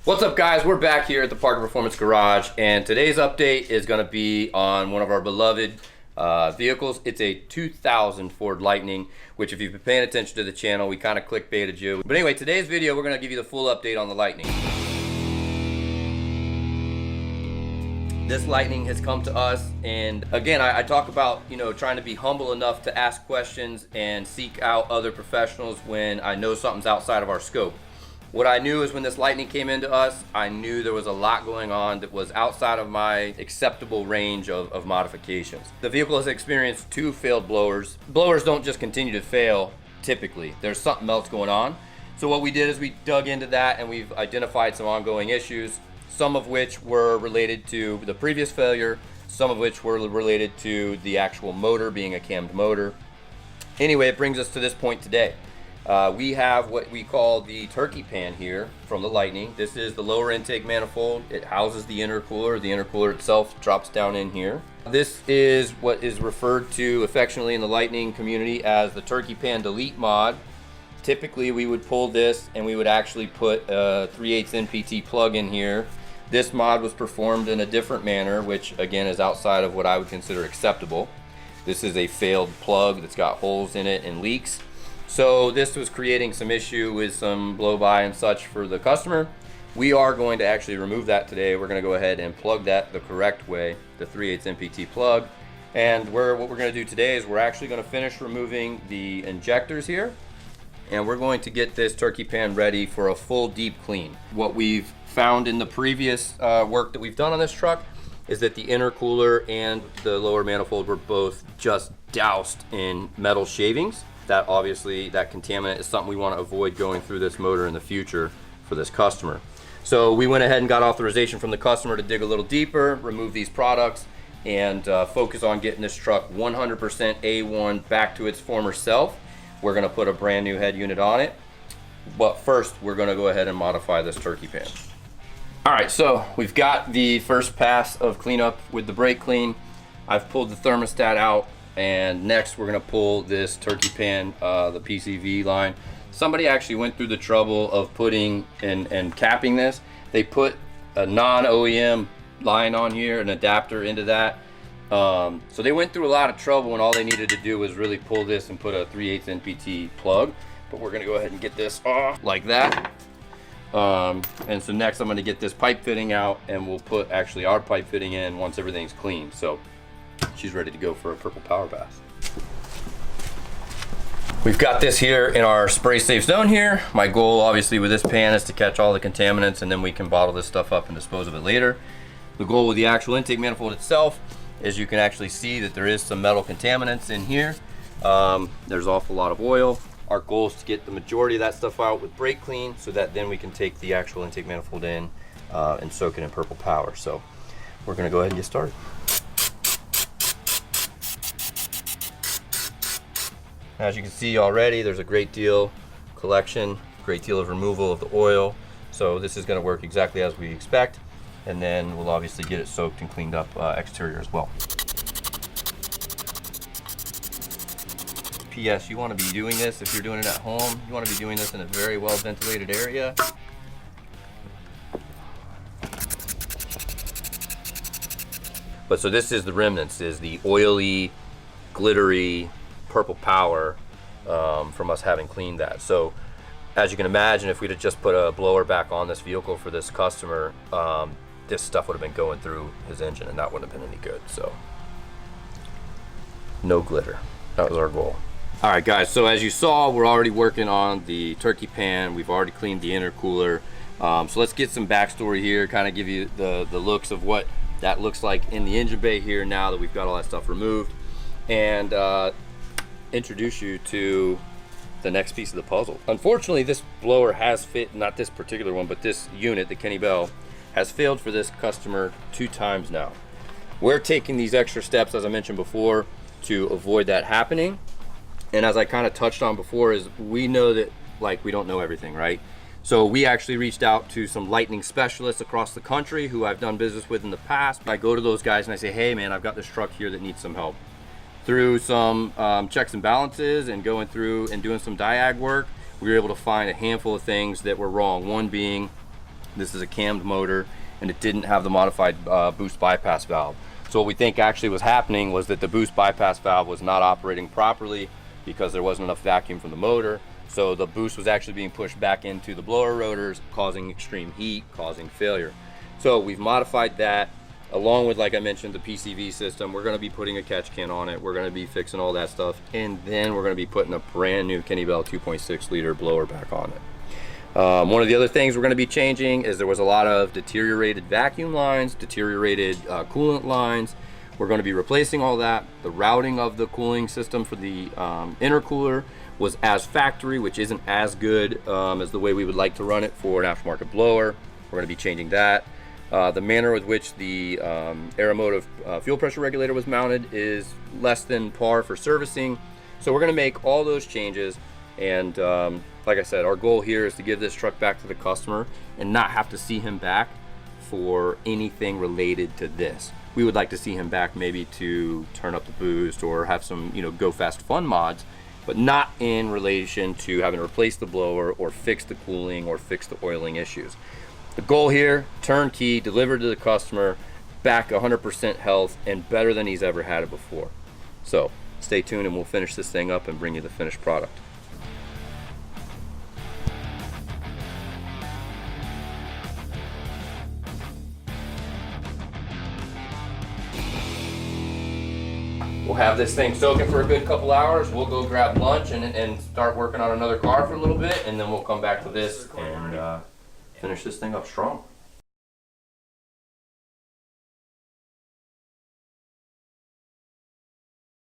What's up, guys? We're back here at the Parker Performance Garage, and today's update is going to be on one of our beloved vehicles. It's a 2000 Ford Lightning, which if you've been paying attention to the channel, we kind of clickbaited you. But anyway, today's video, we're going to give you the full update on the Lightning. This Lightning has come to us, and again, I talk about, trying to be humble enough to ask questions and seek out other professionals when I know something's outside of our scope. What I knew is when this Lightning came into us, I knew there was a lot going on that was outside of my acceptable range of modifications. The vehicle has experienced 2 failed blowers. Blowers don't just continue to fail, typically. There's something else going on. So what we did is we dug into that and we've identified some ongoing issues, some of which were related to the previous failure, some of which were related to the actual motor being a cammed motor. Anyway, it brings us to this point today. We have what we call the turkey pan here from the Lightning. This is the lower intake manifold. It houses the intercooler. The intercooler itself drops down in here. This is what is referred to affectionately in the Lightning community as the turkey pan delete mod. Typically we would pull this and we would actually put a 3/8 NPT plug in here. This mod was performed in a different manner, which again is outside of what I would consider acceptable. This is a failed plug that's got holes in it and leaks. So this was creating some issue with some blow by and such for the customer. We are going to actually remove that today. We're going to go ahead and plug that the correct way, the 3/8 NPT plug. And what we're going to do today is we're actually going to finish removing the injectors here. And we're going to get this turkey pan ready for a full deep clean. What we've found in the previous work that we've done on this truck is that the intercooler and the lower manifold were both just doused in metal shavings. That obviously, that contaminant is something we want to avoid going through this motor in the future for this customer. So we went ahead and got authorization from the customer to dig a little deeper, remove these products, and focus on getting this truck 100% A1 back to its former self. We're going to put a brand new head unit on it, but first we're going to go ahead and modify this turkey pan. All right, so we've got the first pass of cleanup with the brake clean. I've pulled the thermostat out. And next we're gonna pull this turkey pan, the PCV line. Somebody actually went through the trouble of putting and capping this. They put a non-OEM line on here, an adapter into that. So they went through a lot of trouble, and all they needed to do was really pull this and put a 3/8 NPT plug. But we're gonna go ahead and get this off like that. And so next I'm gonna get this pipe fitting out, and we'll put actually our pipe fitting in once everything's clean. So she's ready to go for a purple power bath. We've got this here in our spray safe zone here. My goal obviously with this pan is to catch all the contaminants, and then we can bottle this stuff up and dispose of it later. The goal with the actual intake manifold itself is you can actually see that there is some metal contaminants in here. There's an awful lot of oil. Our goal is to get the majority of that stuff out with brake clean, so that then we can take the actual intake manifold in and soak it in purple power. So we're gonna go ahead and get started. As you can see already, there's a great deal collection, great deal of removal of the oil. So this is going to work exactly as we expect. And then we'll obviously get it soaked and cleaned up exterior as well. P.S. You want to be doing this, if you're doing it at home, you want to be doing this in a very well ventilated area. But so this is the remnants, is the oily, glittery, purple power from us having cleaned that. So as you can imagine, if we'd have just put a blower back on this vehicle for this customer, this stuff would have been going through his engine, and that wouldn't have been any good. So no glitter, that was our goal. All right guys, so as you saw, we're already working on the turkey pan. We've already cleaned the intercooler. So let's get some backstory here, kind of give you the looks of what that looks like in the engine bay here now that we've got all that stuff removed, and introduce you to the next piece of the puzzle. Unfortunately, this blower has fit, not this particular one, but this unit, the Kenne Bell, has failed for this customer 2 times now. We're taking these extra steps, as I mentioned before, to avoid that happening. And as I kind of touched on before, is we know that we don't know everything, right? So we actually reached out to some Lightning specialists across the country who I've done business with in the past. I go to those guys and I say, hey man, I've got this truck here that needs some help. Through some checks and balances and going through and doing some diag work, we were able to find a handful of things that were wrong. One being This is a cammed motor, and it didn't have the modified boost bypass valve. So what we think actually was happening was that the boost bypass valve was not operating properly because there wasn't enough vacuum from the motor. So the boost was actually being pushed back into the blower rotors, causing extreme heat, causing failure. So we've modified that, along with, like I mentioned, the PCV system. We're going to be putting a catch can on it. We're going to be fixing all that stuff, and then we're going to be putting a brand new Kenne 2.6 liter blower back on it. One of the other things we're going to be changing is there was a lot of deteriorated vacuum lines, deteriorated coolant lines. We're going to be replacing all that. The routing of the cooling system for the intercooler was as factory, which isn't as good as the way we would like to run it for an aftermarket blower. We're going to be changing that. The manner with which the Aeromotive fuel pressure regulator was mounted is less than par for servicing. So we're going to make all those changes, and like I said, our goal here is to give this truck back to the customer and not have to see him back for anything related to this. We would like to see him back maybe to turn up the boost or have some, go fast fun mods, but not in relation to having to replace the blower or fix the cooling or fix the oiling issues. The goal here, turnkey, delivered to the customer, back 100% health and better than he's ever had it before. So stay tuned and we'll finish this thing up and bring you the finished product. We'll have this thing soaking for a good couple hours. We'll go grab lunch and start working on another car for a little bit, and then we'll come back to this and finish this thing up strong.